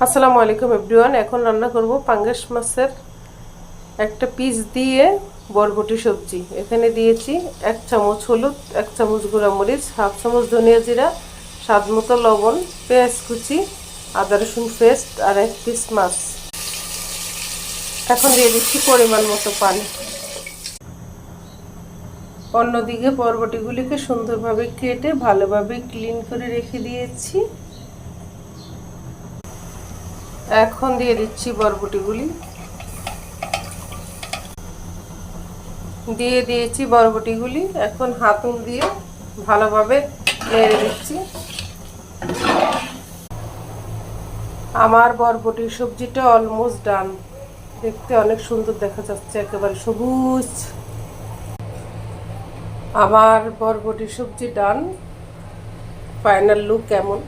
আসসালামু আলাইকুম এভরিওয়ান। এখন রান্না করব পাঙ্গাস মাছের একটা পিস দিয়ে বরবটি সবজি। এখানে দিয়েছি 1 চামচ হলুদ, 1 চামচ গুঁড়া মরিচ, হাফ চামচ ধনিয়া জিরা, স্বাদ মতো লবণ, পেঁয়াজ কুচি, আদা রসুন পেস্ট আর 1 পিস মাছ। এখন দিয়ে দিচ্ছি পরিমাণ মতো পানি। অন্যদিকে বরবটিগুলিকে সুন্দরভাবে কেটে ভালোভাবে ক্লিন করে রেখে দিয়েছি। এখন দিয়ে দিচ্ছি বরবটিগুলি। দিয়ে দিয়েছি বরবটিগুলি। এখন হাতুড় দিয়ে ভালোভাবে নেড়ে দিচ্ছি। আমার বরবটির সবজিটা অলমোস্ট ডান। দেখতে অনেক সুন্দর দেখা যাচ্ছে, একেবারে সবুজ। আমার বরবটির সবজি ডান। ফাইনাল লুক কেমন